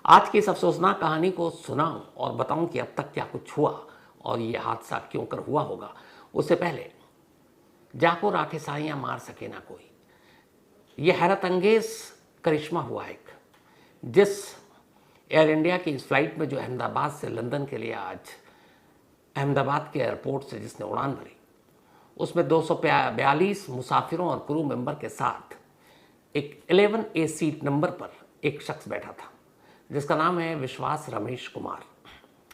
आज की इस अफसोसनाक कहानी को सुनाऊं और बताऊं कि अब तक क्या कुछ हुआ और ये हादसा क्यों कर हुआ होगा, उससे पहले जाको राखे साइयां मार सके ना कोई, ये हैरत अंगेज करिश्मा हुआ एक, जिस एयर इंडिया की इस फ्लाइट में जो अहमदाबाद से लंदन के लिए आज अहमदाबाद के एयरपोर्ट से जिसने उड़ान भरी, उसमें 242 मुसाफिरों और क्रू मेंबर के साथ एक 11A सीट नंबर पर एक शख्स बैठा था जिसका नाम है विश्वास रमेश कुमार।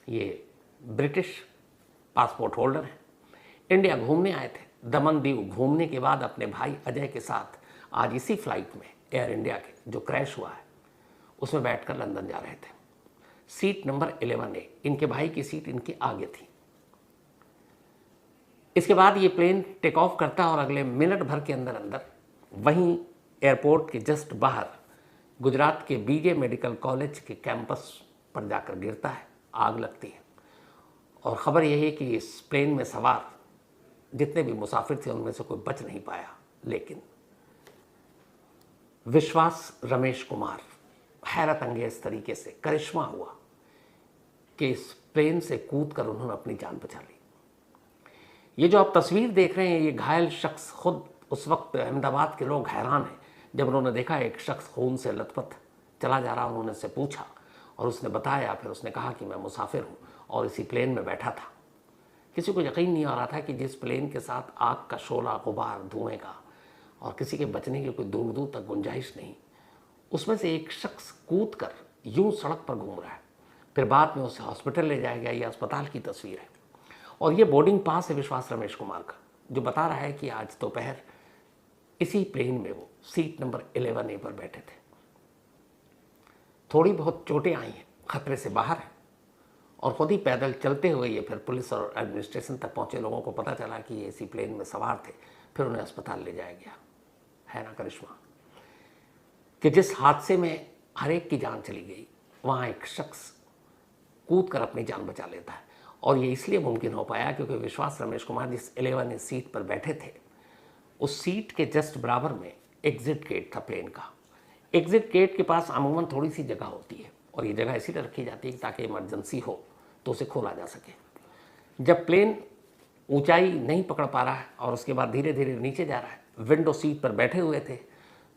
ये ब्रिटिश पासपोर्ट होल्डर हैं, इंडिया घूमने आए थे। दमन दीव घूमने के बाद अपने भाई अजय के साथ आज इसी फ्लाइट में एयर इंडिया के जो क्रैश हुआ है उसमें बैठकर लंदन जा रहे थे। सीट नंबर 11A, इनके भाई की सीट इनके आगे थी। इसके बाद ये प्लेन टेक ऑफ करता है और अगले मिनट भर के अंदर अंदर वहीं एयरपोर्ट के जस्ट बाहर गुजरात के बीजे मेडिकल कॉलेज के कैंपस पर जाकर गिरता है, आग लगती है। और ख़बर यही है कि इस प्लेन में सवार जितने भी मुसाफिर थे उनमें से कोई बच नहीं पाया, लेकिन विश्वास रमेश कुमार, हैरत अंगेज तरीके से करिश्मा हुआ कि इस प्लेन से कूद कर उन्होंने अपनी जान बचा ली। ये जो आप तस्वीर देख रहे हैं, ये घायल शख्स खुद, उस वक्त अहमदाबाद के लोग हैरान हैं जब उन्होंने देखा एक शख्स खून से लथपथ चला जा रहा। उन्होंने उससे पूछा और उसने बताया, फिर उसने कहा कि मैं मुसाफिर हूँ और इसी प्लेन में बैठा था। किसी को यकीन नहीं आ रहा था कि जिस प्लेन के साथ आग का शोला, गुबार, धुएं का और किसी के बचने की कोई दूर दूर तक गुंजाइश नहीं, उसमें से एक शख्स कूद कर यूँ सड़क पर घूम रहा है। फिर बाद में उसे हॉस्पिटल ले जाया गया। ये अस्पताल की तस्वीर है और ये बोर्डिंग पास है विश्वास रमेश कुमार का, जो बता रहा है कि आज दोपहर इसी प्लेन में वो सीट नंबर 11A पर बैठे थे। थोड़ी बहुत चोटें आई हैं, खतरे से बाहर है और खुद ही पैदल चलते हुए ये फिर पुलिस और एडमिनिस्ट्रेशन तक पहुंचे। लोगों को पता चला कि ये इसी प्लेन में सवार थे, फिर उन्हें अस्पताल ले जाया गया। है ना करिश्मा कि जिस हादसे में हर एक की जान चली गई, वहाँ एक शख्स कूद कर अपनी जान बचा लेता है। और ये इसलिए मुमकिन हो पाया क्योंकि विश्वास रमेश कुमार जिस 11A सीट पर बैठे थे, उस सीट के जस्ट बराबर में एग्जिट गेट था प्लेन का। एग्जिट गेट के पास अमूमन थोड़ी सी जगह होती है और ये जगह इसीलिए रखी जाती है ताकि इमरजेंसी हो तो उसे खोला जा सके। जब प्लेन ऊंचाई नहीं पकड़ पा रहा है और उसके बाद धीरे धीरे नीचे जा रहा है, विंडो सीट पर बैठे हुए थे,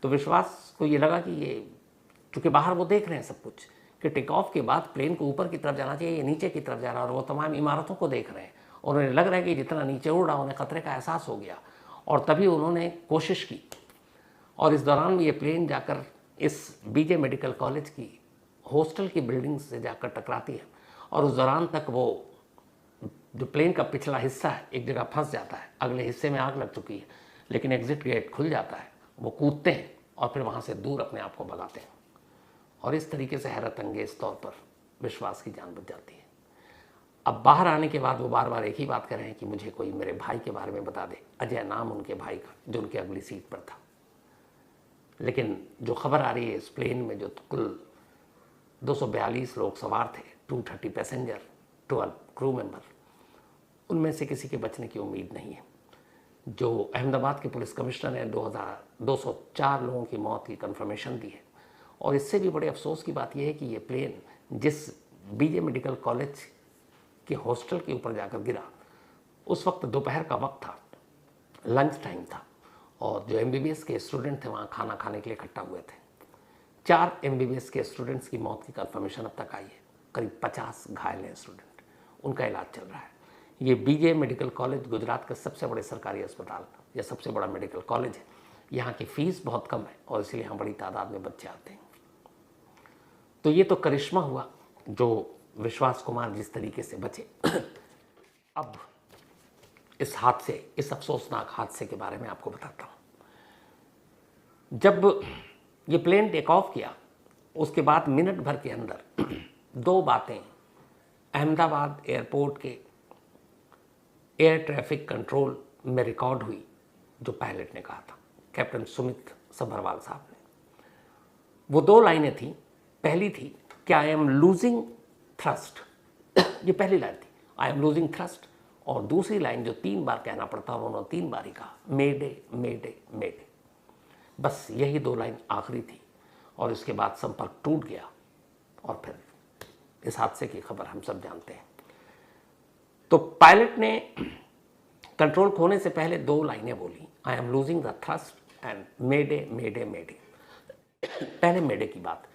तो विश्वास को ये लगा कि ये, चूँकि बाहर वो देख रहे हैं सब कुछ कि टेक ऑफ के बाद प्लेन को ऊपर की तरफ जाना चाहिए, ये नीचे की तरफ जा रहा है और वो तमाम इमारतों को देख रहे हैं और उन्हें लग रहा है कि जितना नीचे उड़ रहा उन्हें खतरे का एहसास हो गया और तभी उन्होंने कोशिश की। और इस दौरान ये प्लेन जाकर इस बीजे मेडिकल कॉलेज की हॉस्टल की बिल्डिंग से जाकर टकराती है और उस दौरान तक वो जो प्लेन का पिछला हिस्सा है एक जगह फंस जाता है, अगले हिस्से में आग लग चुकी है, लेकिन एग्जिट गेट खुल जाता है, वो कूदते हैं और फिर वहाँ से दूर अपने आप को भगाते हैं और इस तरीके से हैरत अंगेज तौर पर विश्वास की जान बच जाती है। अब बाहर आने के बाद वो बार बार एक ही बात कर रहे हैं कि मुझे कोई मेरे भाई के बारे में बता दे। अजय नाम उनके भाई का, जो उनकी अगली सीट पर था। लेकिन जो खबर आ रही है, इस प्लेन में जो कुल 242 लोग सवार थे, 230 पैसेंजर, 12 क्रू मेंबर, उनमें से किसी के बचने की उम्मीद नहीं है। जो अहमदाबाद के पुलिस कमिश्नर ने 204 लोगों की मौत की कंफर्मेशन दी है। और इससे भी बड़े अफसोस की बात यह है कि ये प्लेन जिस बीजे मेडिकल कॉलेज के हॉस्टल के ऊपर जाकर गिरा, उस वक्त दोपहर का वक्त था, लंच टाइम था और जो MBBS के स्टूडेंट थे वहाँ खाना खाने के लिए इकट्ठा हुए थे। 4 MBBS के स्टूडेंट्स की मौत की कंफर्मेशन अब तक आई है। करीब 50 घायल हैं स्टूडेंट, उनका इलाज चल रहा है। ये बीजे मेडिकल कॉलेज गुजरात का सबसे बड़े सरकारी अस्पताल या सबसे बड़ा मेडिकल कॉलेज है। यहाँ की फ़ीस बहुत कम है और इसलिए यहाँ बड़ी तादाद में बच्चे आते हैं। तो ये तो करिश्मा हुआ जो विश्वास कुमार जिस तरीके से बचे। अब इस हादसे, इस अफसोसनाक हादसे के बारे में आपको बताता हूँ। जब ये प्लेन टेक ऑफ किया, उसके बाद मिनट भर के अंदर 2 बातें अहमदाबाद एयरपोर्ट के एयर ट्रैफिक कंट्रोल में रिकॉर्ड हुई, जो पायलट ने कहा था, कैप्टन सुमित सभरवाल साहब ने। वो 2 लाइनें थी। पहली थी कि आई एम लूजिंग थ्रस्ट, ये पहली लाइन थी, आई एम लूजिंग थ्रस्ट। और दूसरी लाइन जो 3 बार कहना पड़ता है, उन्होंने 3 बार ही कहा, मेडे मेडे मेडे। बस यही 2 लाइन आखिरी थी और इसके बाद संपर्क टूट गया और फिर इस हादसे की खबर हम सब जानते हैं। तो पायलट ने कंट्रोल खोने से पहले 2 लाइनें बोली, I am losing the thrust and mayday mayday mayday. पहले मेडे की बात।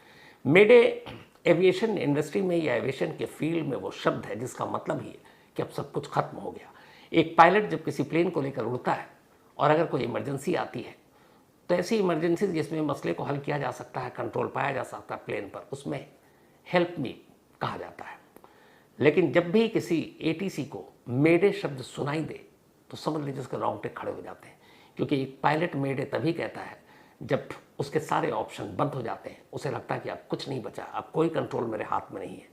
मेडे एविएशन इंडस्ट्री में या एविएशन के फील्ड में वो शब्द है जिसका मतलब ही है कि अब सब कुछ खत्म हो गया। एक पायलट जब किसी प्लेन को लेकर उड़ता है और अगर कोई इमरजेंसी आती है तो ऐसी इमरजेंसी जिसमें मसले को हल किया जा सकता है, कंट्रोल पाया जा सकता है प्लेन पर, उसमें हेल्प मी कहा जाता है। लेकिन जब भी किसी एटीसी को मेडे शब्द सुनाई दे तो समझ लीजिए उसके रोंगटे खड़े हो जाते हैं, क्योंकि एक पायलट मेडे तभी कहता है जब उसके सारे ऑप्शन बंद हो जाते हैं, उसे लगता है कि अब कुछ नहीं बचा, अब कोई कंट्रोल मेरे हाथ में नहीं है,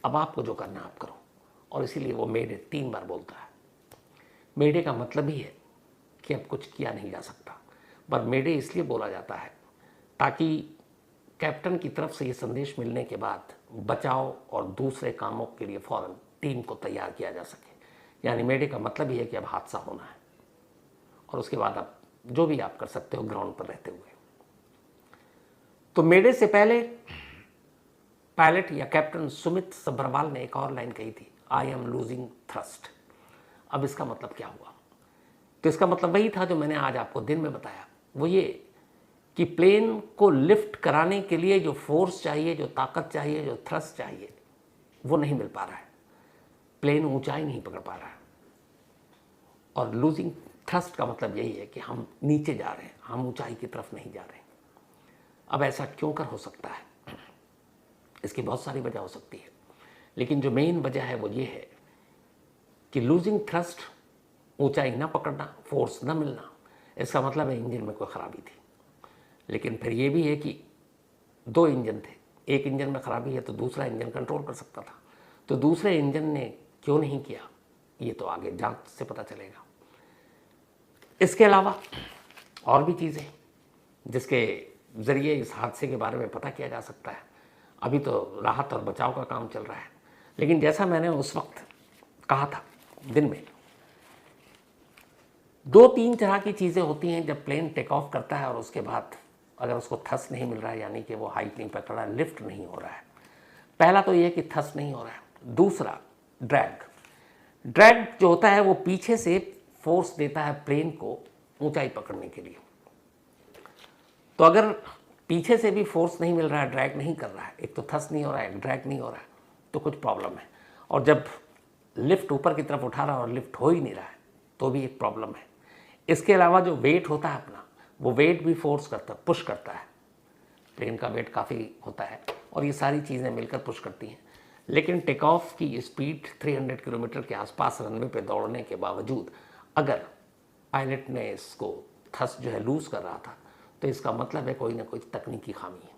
अब आपको जो करना आप करो। और इसीलिए वो मेडे 3 बार बोलता है। मेडे का मतलब ही है कि अब कुछ किया नहीं जा सकता, पर मेडे इसलिए बोला जाता है ताकि कैप्टन की तरफ से ये संदेश मिलने के बाद बचाव और दूसरे कामों के लिए फौरन टीम को तैयार किया जा सके। यानी मेडे का मतलब ही है कि अब हादसा होना है और उसके बाद आप जो भी आप कर सकते हो ग्राउंड पर रहते हुए। तो मेडे से पहले पायलट या कैप्टन सुमित सब्रवाल ने एक और लाइन कही थी, आई एम लूजिंग थ्रस्ट। अब इसका मतलब क्या हुआ? तो इसका मतलब वही था जो मैंने आज आपको दिन में बताया, वो ये कि प्लेन को लिफ्ट कराने के लिए जो फोर्स चाहिए, जो ताकत चाहिए, जो थ्रस्ट चाहिए, वो नहीं मिल पा रहा है। प्लेन ऊंचाई नहीं पकड़ पा रहा है। और लूजिंग थ्रस्ट का मतलब यही है कि हम नीचे जा रहे हैं, हम ऊंचाई की तरफ नहीं जा रहे। अब ऐसा क्यों कर हो सकता है? इसकी बहुत सारी वजह हो सकती है, लेकिन जो मेन वजह है वो ये है कि लूजिंग थ्रस्ट, ऊंचाई ना पकड़ना, फोर्स ना मिलना, इसका मतलब है इंजन में कोई खराबी थी। लेकिन फिर ये भी है कि 2 इंजन थे, एक इंजन में खराबी है तो दूसरा इंजन कंट्रोल कर सकता था, तो दूसरे इंजन ने क्यों नहीं किया, ये तो आगे जांच से पता चलेगा। इसके अलावा और भी चीज़ें जिसके ज़रिए इस हादसे के बारे में पता किया जा सकता है। अभी तो राहत और बचाव का काम चल रहा है, लेकिन जैसा मैंने उस वक्त कहा था दिन में, 2-3 तरह की चीज़ें होती हैं जब प्लेन टेक ऑफ करता है और उसके बाद अगर उसको थ्रस्ट नहीं मिल रहा है, यानी कि वो हाइट नहीं पकड़ रहा है, लिफ्ट नहीं हो रहा है। पहला तो ये कि थ्रस्ट नहीं हो रहा है। दूसरा ड्रैग। ड्रैग जो होता है वो पीछे से फोर्स देता है प्लेन को ऊंचाई पकड़ने के लिए। तो अगर पीछे से भी फोर्स नहीं मिल रहा है, ड्रैग नहीं कर रहा है, एक तो थ्रस्ट नहीं हो रहा है, ड्रैग नहीं हो रहा है, तो कुछ प्रॉब्लम है। और जब लिफ्ट ऊपर की तरफ उठा रहा है और लिफ्ट हो ही नहीं रहा है तो भी एक प्रॉब्लम है। इसके अलावा जो वेट होता है अपना, वो वेट भी फोर्स करता है, पुश करता है। प्लेन का वेट काफ़ी होता है और ये सारी चीज़ें मिलकर पुश करती हैं। लेकिन टेक ऑफ की स्पीड 300 किलोमीटर के आसपास रनवे पे दौड़ने के बावजूद अगर पायलट ने इसको थ्रस्ट जो है लूज कर रहा था, तो इसका मतलब है कोई ना कोई तकनीकी खामी है।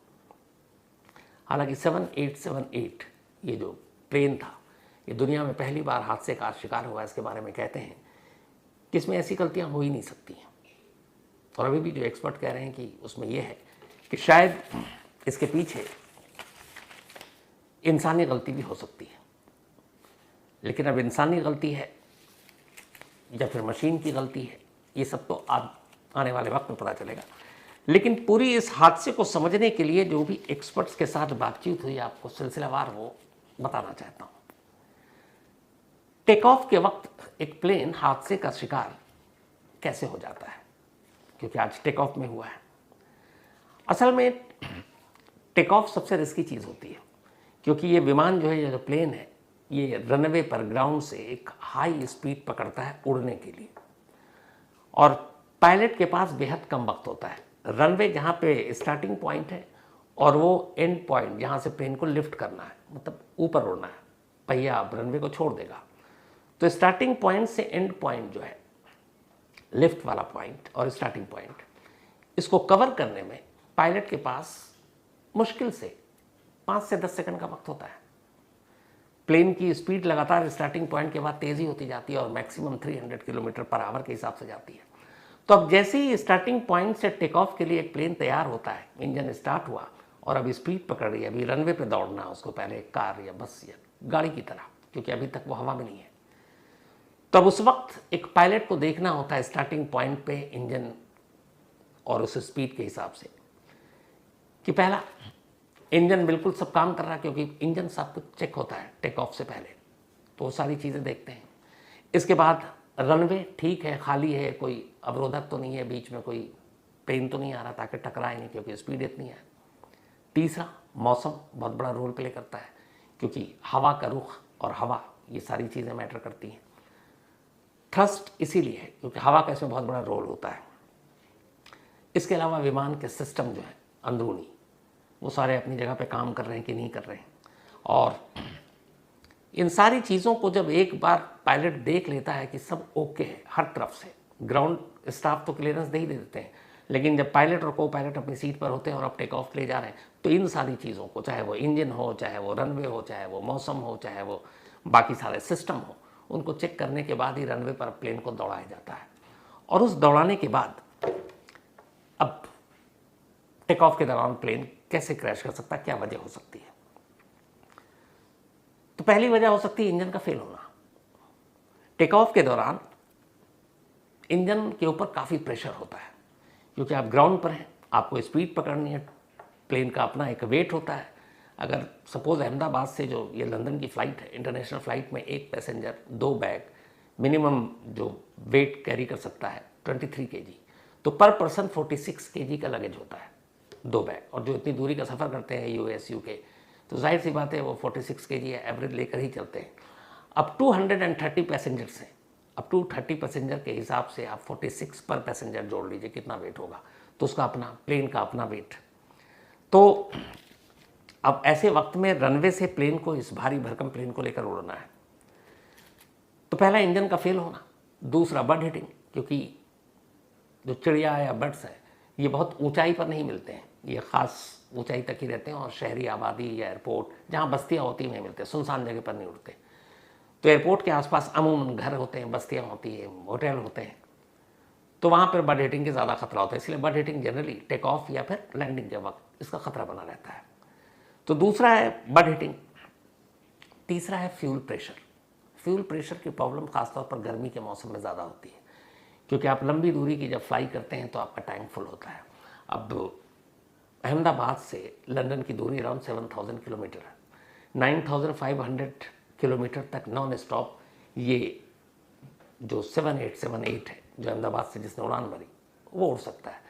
हालांकि 7878 ये जो प्लेन था, ये दुनिया में पहली बार हादसे का शिकार हुआ। इसके बारे में कहते हैं कि इसमें ऐसी गलतियां हो ही नहीं सकती हैं। और अभी भी जो एक्सपर्ट कह रहे हैं कि उसमें यह है कि शायद इसके पीछे इंसानी गलती भी हो सकती है। लेकिन अब इंसानी गलती है या फिर मशीन की गलती है, ये सब तो आने वाले वक्त में पता चलेगा। लेकिन पूरी इस हादसे को समझने के लिए जो भी एक्सपर्ट्स के साथ बातचीत हुई, आपको सिलसिलावार वो बताना चाहता हूँ। टेक ऑफ के वक्त एक प्लेन हादसे का शिकार कैसे हो जाता है, क्योंकि आज टेक ऑफ में हुआ है। असल में टेक ऑफ सबसे रिस्की चीज़ होती है, क्योंकि ये विमान जो है, ये जो प्लेन है, ये रनवे पर ग्राउंड से एक हाई स्पीड पकड़ता है उड़ने के लिए। और पायलट के पास बेहद कम वक्त होता है। रनवे जहाँ पे स्टार्टिंग पॉइंट है और वो एंड पॉइंट जहाँ से प्लेन को लिफ्ट करना है, मतलब ऊपर उड़ना है, पहिया अब रनवे को छोड़ देगा। तो स्टार्टिंग पॉइंट से एंड पॉइंट जो है, लिफ्ट वाला पॉइंट और स्टार्टिंग पॉइंट, इसको कवर करने में पायलट के पास मुश्किल से 5 से 10 सेकंड का वक्त होता है। प्लेन की स्पीड लगातार स्टार्टिंग पॉइंट के बाद तेज़ी होती जाती है और मैक्सिमम 300 किलोमीटर पर आवर के हिसाब से जाती है। तो अब जैसे ही स्टार्टिंग पॉइंट से टेक ऑफ के लिए एक प्लेन तैयार होता है, इंजन स्टार्ट हुआ और अभी स्पीड पकड़ रही है, अभी रनवे पे दौड़ना है उसको, पहले कार या बस या गाड़ी की तरह, क्योंकि अभी तक वो हवा में नहीं है। तब उस वक्त एक पायलट को देखना होता है स्टार्टिंग पॉइंट पे इंजन और उस स्पीड के हिसाब से कि पहला इंजन बिल्कुल सब काम कर रहा है, क्योंकि इंजन सब कुछ चेक होता है टेक ऑफ से पहले, तो वो सारी चीज़ें देखते हैं। इसके बाद रनवे ठीक है, खाली है, कोई अवरोधक तो नहीं है, बीच में कोई प्लेन तो नहीं आ रहा ताकि टकराए नहीं, क्योंकि स्पीड इतनी है। तीसरा, मौसम बहुत बड़ा रोल प्ले करता है, क्योंकि हवा का रुख और हवा, ये सारी चीज़ें मैटर करती हैं। थ्रस्ट इसीलिए है क्योंकि हवा का इसमें बहुत बड़ा रोल होता है। इसके अलावा विमान के सिस्टम जो है अंदरूनी, वो सारे अपनी जगह पे काम कर रहे हैं कि नहीं कर रहे हैं। और इन सारी चीज़ों को जब एक बार पायलट देख लेता है कि सब ओके है हर तरफ से, ग्राउंड स्टाफ तो क्लियरेंस दे ही देते हैं, लेकिन जब पायलट और को पायलट अपनी सीट पर होते हैं और अब टेक ऑफ ले जा रहे हैं, तो इन सारी चीज़ों को, चाहे वो इंजन हो, चाहे वो रनवे हो, चाहे वो मौसम हो, चाहे वो बाकी सारे सिस्टम हो, उनको चेक करने के बाद ही रनवे पर प्लेन को दौड़ाया जाता है। और उस दौड़ाने के बाद अब टेक ऑफ के दौरान प्लेन कैसे क्रैश कर सकता है, क्या वजह हो सकती है? तो पहली वजह हो सकती है इंजन का फेल होना। टेक ऑफ के दौरान इंजन के ऊपर काफ़ी प्रेशर होता है, क्योंकि आप ग्राउंड पर हैं, आपको स्पीड पकड़नी है, प्लेन का अपना एक वेट होता है। अगर सपोज अहमदाबाद से जो ये लंदन की फ़्लाइट है, इंटरनेशनल फ़्लाइट में एक पैसेंजर 2 बैग मिनिमम जो वेट कैरी कर सकता है 23 kg, तो पर पर्सन 46 kg का लगेज होता है, 2 बैग। और जो इतनी दूरी का सफ़र करते हैं US UK, तो जाहिर सी बात है वो 46 kg एवरेज लेकर ही चलते हैं। अब 230 पैसेंजर्स हैं, अब 230 पैसेंजर के हिसाब से आप 46 पर पैसेंजर जोड़ लीजिए कितना वेट होगा, तो उसका अपना, प्लेन का अपना वेट। तो अब ऐसे वक्त में रनवे से प्लेन को, इस भारी भरकम प्लेन को लेकर उड़ना है, तो पहला इंजन का फेल होना, दूसरा बर्ड हिटिंग, क्योंकि जो चिड़िया या बर्ड्स हैं ये बहुत ऊंचाई पर नहीं मिलते हैं, ये ख़ास ऊंचाई तक ही रहते हैं, और शहरी आबादी या एयरपोर्ट जहाँ बस्तियाँ होती हैं वहीं मिलते हैं, सुनसान जगह पर नहीं उड़ते। तो एयरपोर्ट के आसपास अमूमन घर होते हैं, बस्तियाँ होती हैं, होटल होते हैं, तो वहाँ पर बर्ड हिटिंग का ज़्यादा खतरा होता है। इसलिए bird hitting generally take off या फिर लैंडिंग के वक्त इसका खतरा बना रहता है। तो दूसरा है बर्ड हिटिंग। तीसरा है फ्यूल प्रेशर। फ्यूल प्रेशर की प्रॉब्लम खासतौर पर गर्मी के मौसम में ज़्यादा होती है, क्योंकि आप लंबी दूरी की जब फ्लाई करते हैं तो आपका टैंक फुल होता है। अब अहमदाबाद से लंदन की दूरी अराउंड 7000 किलोमीटर है, 9500 किलोमीटर तक नॉन स्टॉप ये जो 7878 है, जो अहमदाबाद से जिसने उड़ान भरी, वो उड़ सकता है।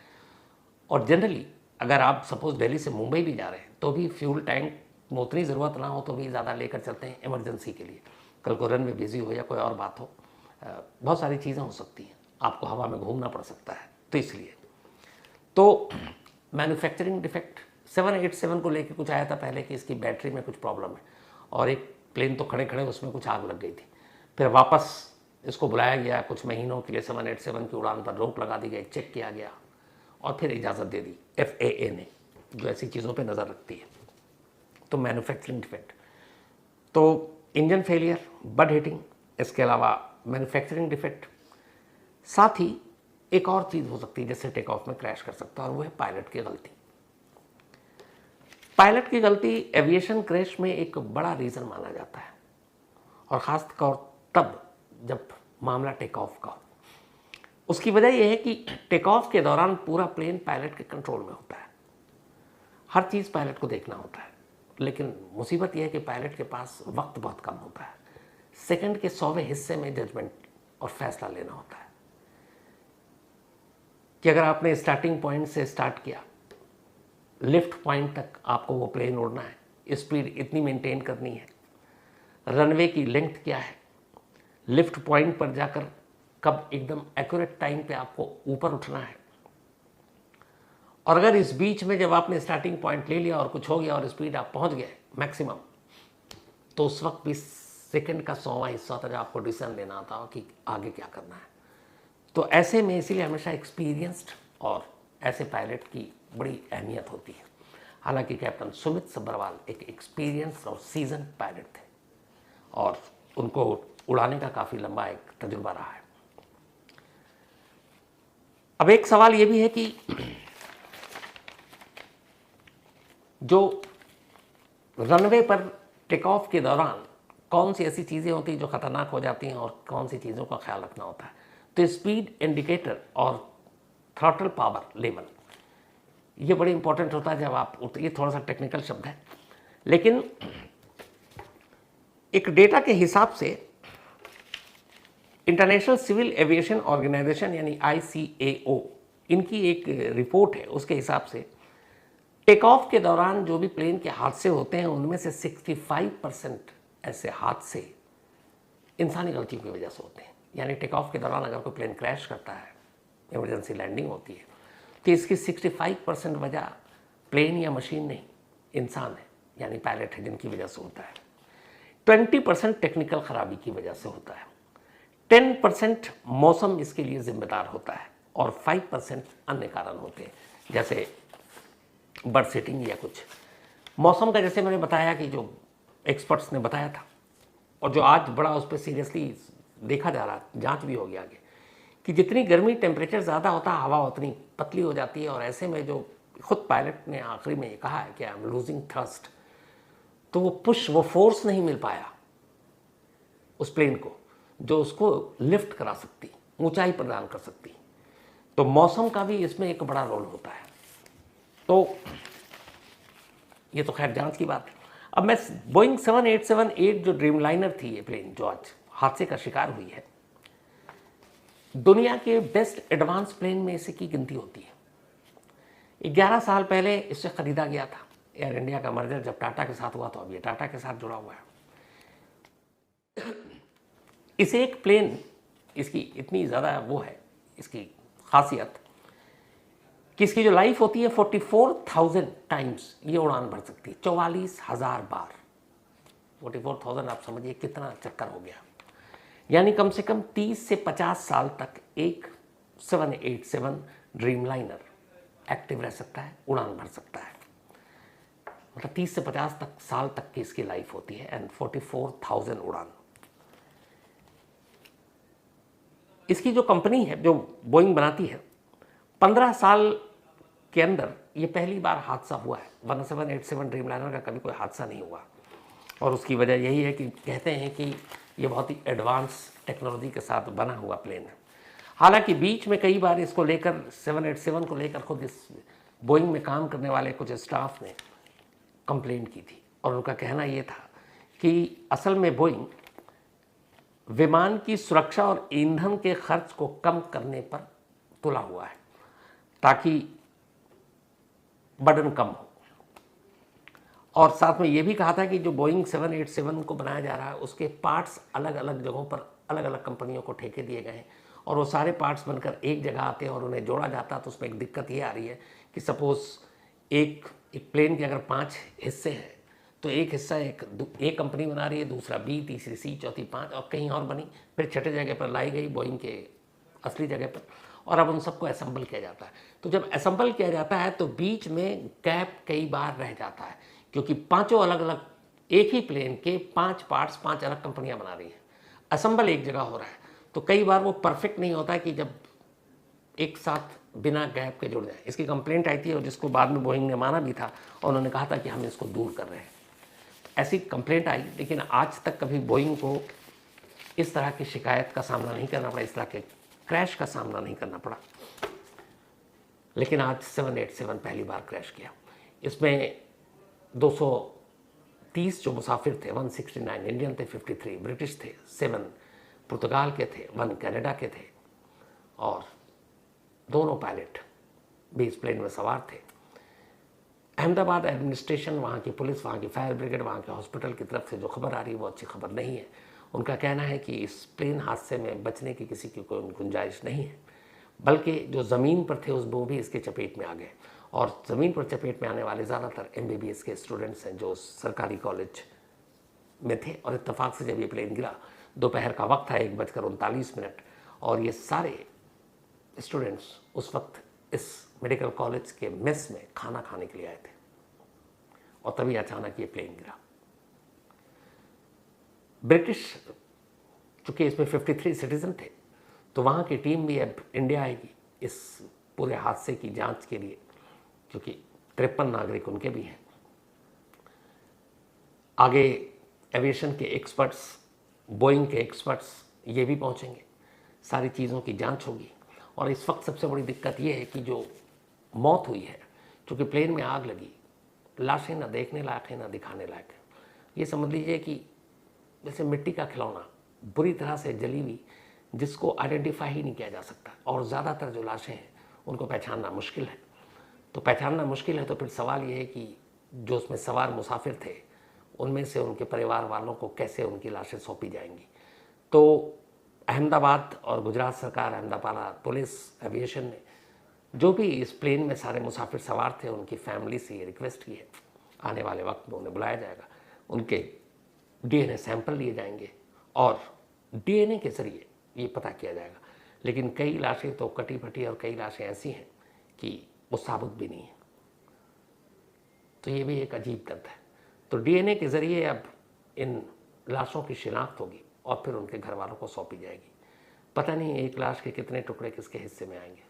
और जनरली अगर आप सपोज दिल्ली से मुंबई भी जा रहे हैं तो भी फ्यूल टैंक में उतनी ज़रूरत ना हो तो भी ज़्यादा लेकर चलते हैं इमरजेंसी के लिए, कल को रन में बिजी हो या कोई और बात हो, बहुत सारी चीज़ें हो सकती हैं, आपको हवा में घूमना पड़ सकता है, तो इसलिए। तो मैन्युफैक्चरिंग डिफेक्ट 787 को लेकर कुछ आया था पहले कि इसकी बैटरी में कुछ प्रॉब्लम है, और एक प्लेन तो खड़े खड़े उसमें कुछ आग लग गई थी। फिर वापस इसको बुलाया गया, कुछ महीनों के लिए 787 की उड़ान पर रोक लगा दी गई, चेक किया गया और फिर इजाज़त दे दी FAA ने, जो ऐसी चीज़ों पे नज़र रखती है। तो मैन्युफैक्चरिंग डिफेक्ट, तो इंजन फेलियर, बर्ड हिटिंग, इसके अलावा मैन्युफैक्चरिंग डिफेक्ट, साथ ही एक और चीज़ हो सकती है जिससे टेक ऑफ में क्रैश कर सकता है, और वो है पायलट की गलती। पायलट की गलती एविएशन क्रैश में एक बड़ा रीज़न माना जाता है, और ख़ास तौर तब जब मामला टेक ऑफ का हो। उसकी वजह यह है कि टेक ऑफ के दौरान पूरा प्लेन पायलट के कंट्रोल में होता है, हर चीज़ पायलट को देखना होता है, लेकिन मुसीबत यह है कि पायलट के पास वक्त बहुत कम होता है, सेकंड के 100वें हिस्से में जजमेंट और फैसला लेना होता है कि अगर आपने स्टार्टिंग पॉइंट से स्टार्ट किया, लिफ्ट पॉइंट तक आपको वो प्लेन उड़ना है, स्पीड इतनी मेंटेन करनी है, रनवे की लेंथ क्या है, लिफ्ट पॉइंट पर जाकर कब एकदम एक्यूरेट टाइम पे आपको ऊपर उठना है, और अगर इस बीच में जब आपने स्टार्टिंग पॉइंट ले लिया और कुछ हो गया और स्पीड आप पहुंच गए मैक्सिमम, तो उस वक्त भी सेकंड का 100वां हिस्सा था जब आपको डिसीजन लेना होता कि आगे क्या करना है। तो ऐसे में इसीलिए हमेशा एक्सपीरियंस्ड और ऐसे पायलट की बड़ी अहमियत होती है। हालांकि कैप्टन सुमित सब्बरवाल एक एक्सपीरियंस और सीजन पायलट थे, और उनको उड़ाने का काफ़ी लंबा एक तजुर्बा रहा है। अब एक सवाल ये भी है कि जो रनवे पर टेक ऑफ के दौरान कौन सी ऐसी चीज़ें होती हैं जो ख़तरनाक हो जाती हैं और कौन सी चीज़ों का ख्याल रखना होता है। तो स्पीड इंडिकेटर और थ्रॉटल पावर लेवल, ये बड़ी इंपॉर्टेंट होता है जब आप, ये थोड़ा सा टेक्निकल शब्द है, लेकिन एक डेटा के हिसाब से इंटरनेशनल सिविल एविएशन ऑर्गेनाइजेशन यानी ICAO, इनकी एक रिपोर्ट है, उसके हिसाब से टेक ऑफ के दौरान जो भी प्लेन के हादसे होते हैं उनमें से 65% ऐसे हादसे इंसानी गलतियों की वजह से होते हैं। यानी टेक ऑफ के दौरान अगर कोई प्लेन क्रैश करता है, इमरजेंसी लैंडिंग होती है, तो इसकी 65% वजह प्लेन या मशीन नहीं, इंसान है, यानी पायलट है जिनकी वजह से होता है। 20% टेक्निकल खराबी की वजह से होता है, 10% मौसम इसके लिए जिम्मेदार होता है, और 5% अन्य कारण होते हैं जैसे बर्ड सेटिंग या कुछ। मौसम का जैसे मैंने बताया कि जो एक्सपर्ट्स ने बताया था, और जो आज बड़ा उस पर सीरियसली देखा जा रहा, जांच भी हो गया आगे, कि जितनी गर्मी टेम्परेचर ज़्यादा होता है हवा उतनी पतली हो जाती है, और ऐसे में जो खुद पायलट ने आखिरी में ये कहा है कि आई एम लूजिंग थ्रस्ट, तो वो फोर्स नहीं मिल पाया उस प्लेन को जो उसको लिफ्ट करा सकती, ऊंचाई प्रदान कर सकती। तो मौसम का भी इसमें एक बड़ा रोल होता है। तो ये तो खैर जांच की बात है। अब मैं बोइंग 7878 जो ड्रीमलाइनर थी, ये प्लेन जो आज हादसे का शिकार हुई है, दुनिया के बेस्ट एडवांस प्लेन में इसे की गिनती होती है। 11 साल पहले इससे खरीदा गया था। एयर इंडिया का मर्जर जब टाटा के साथ हुआ तो अब ये टाटा के साथ जुड़ा हुआ है। इसे एक प्लेन, इसकी इतनी ज़्यादा वो है इसकी खासियत कि इसकी जो लाइफ होती है 44,000 टाइम्स ये उड़ान भर सकती है, 44,000 बार। 44,000 आप समझिए कितना चक्कर हो गया। यानी कम से कम 30 से 50 साल तक एक 787 ड्रीमलाइनर एक्टिव रह सकता है, उड़ान भर सकता है। मतलब 30 से 50 साल तक की इसकी लाइफ होती है, एंड 44,000 उड़ान। इसकी जो कंपनी है जो बोइंग बनाती है, 15 साल के अंदर ये पहली बार हादसा हुआ है। 1787 ड्रीमलाइनर का कभी कोई हादसा नहीं हुआ, और उसकी वजह यही है कि कहते हैं कि ये बहुत ही एडवांस टेक्नोलॉजी के साथ बना हुआ प्लेन है। हालांकि बीच में कई बार इसको लेकर 787 को लेकर खुद इस बोइंग में काम करने वाले कुछ स्टाफ ने कंप्लेंट की थी, और उनका कहना ये था कि असल में बोइंग विमान की सुरक्षा और ईंधन के खर्च को कम करने पर तुला हुआ है ताकि बर्डन कम हो। और साथ में ये भी कहा था कि जो बोइंग 787 को बनाया जा रहा है उसके पार्ट्स अलग अलग जगहों पर अलग अलग कंपनियों को ठेके दिए गए हैं, और वो सारे पार्ट्स बनकर एक जगह आते हैं और उन्हें जोड़ा जाता है। तो उसमें एक दिक्कत ये आ रही है कि सपोज़ एक प्लेन के अगर 5 हिस्से हैं तो एक हिस्सा एक कंपनी बना रही है, दूसरा B, तीसरी C, चौथी 5, और कहीं और बनी, फिर छठे जगह पर लाई गई बोइंग के असली जगह पर, और अब उन सबको असेंबल किया जाता है। तो जब असेंबल किया जाता है तो बीच में गैप कई बार रह जाता है, क्योंकि पांचों अलग अलग एक ही प्लेन के 5 पार्ट्स 5 अलग कंपनियां बना रही हैं, असेंबल एक जगह हो रहा है। तो कई बार वो परफेक्ट नहीं होता है कि जब एक साथ बिना गैप के जुड़ जाए। इसकी कंप्लेंट आई थी, और जिसको बाद में बोइंग ने माना भी था, और उन्होंने कहा था कि हम इसको दूर कर रहे हैं। ऐसी कंप्लेंट आई, लेकिन आज तक कभी बोइंग को इस तरह की शिकायत का सामना नहीं करना पड़ा, इस तरह के क्रैश का सामना नहीं करना पड़ा। लेकिन आज 787 पहली बार क्रैश किया। इसमें 230 जो मुसाफिर थे, 169 इंडियन थे, 53 ब्रिटिश थे, 7 पुर्तगाल के थे, 1 कनाडा के थे, और दोनों पायलट भी इस प्लेन में सवार थे। अहमदाबाद एडमिनिस्ट्रेशन, वहाँ की पुलिस, वहाँ की फायर ब्रिगेड, वहाँ के हॉस्पिटल की तरफ से जो खबर आ रही है वो अच्छी खबर नहीं है। उनका कहना है कि इस प्लेन हादसे में बचने की किसी की कोई गुंजाइश नहीं है, बल्कि जो ज़मीन पर थे वो भी इसके चपेट में आ गए। और ज़मीन पर चपेट में आने वाले ज़्यादातर MBBS के स्टूडेंट्स हैं जो सरकारी कॉलेज में थे। और इत्तेफाक से जब ये प्लेन गिरा, दोपहर का वक्त था, 1:39, और ये सारे स्टूडेंट्स उस वक्त इस मेडिकल कॉलेज के मेस में खाना खाने के लिए आए थे, और तभी अचानक ये प्लेन गिरा। ब्रिटिश, चूंकि इसमें 53 सिटीजन थे, तो वहाँ की टीम भी अब इंडिया आएगी इस पूरे हादसे की जांच के लिए, क्योंकि 53 नागरिक उनके भी हैं। आगे एविएशन के एक्सपर्ट्स, बोइंग के एक्सपर्ट्स ये भी पहुँचेंगे, सारी चीज़ों की जांच होगी। और इस वक्त सबसे बड़ी दिक्कत ये है कि जो मौत हुई है, चूँकि प्लेन में आग लगी, लाशें ना देखने लायक है ना दिखाने लायक है। ये समझ लीजिए कि जैसे मिट्टी का खिलौना, बुरी तरह से जली हुई, जिसको आइडेंटिफाई ही नहीं किया जा सकता। और ज़्यादातर जो लाशें हैं उनको पहचानना मुश्किल है। तो पहचानना मुश्किल है तो फिर सवाल ये है कि जो उसमें सवार मुसाफिर थे उनमें से उनके परिवार वालों को कैसे उनकी लाशें सौंपी जाएंगी। तो अहमदाबाद और गुजरात सरकार, अहमदाबाद पुलिस, एविएशन ने जो भी इस प्लेन में सारे मुसाफिर सवार थे उनकी फैमिली से ये रिक्वेस्ट की है, आने वाले वक्त में उन्हें बुलाया जाएगा, उनके डीएनए सैंपल लिए जाएंगे और डीएनए के ज़रिए ये पता किया जाएगा। लेकिन कई लाशें तो कटी फटी और कई लाशें ऐसी हैं कि वो साबुत भी नहीं है। तो ये भी एक अजीब तथ्य है। तो डीएनए के ज़रिए अब इन लाशों की शिनाख्त होगी और फिर उनके घर वालों को सौंपी जाएगी। पता नहीं एक लाश के कितने टुकड़े किसके हिस्से में आएंगे।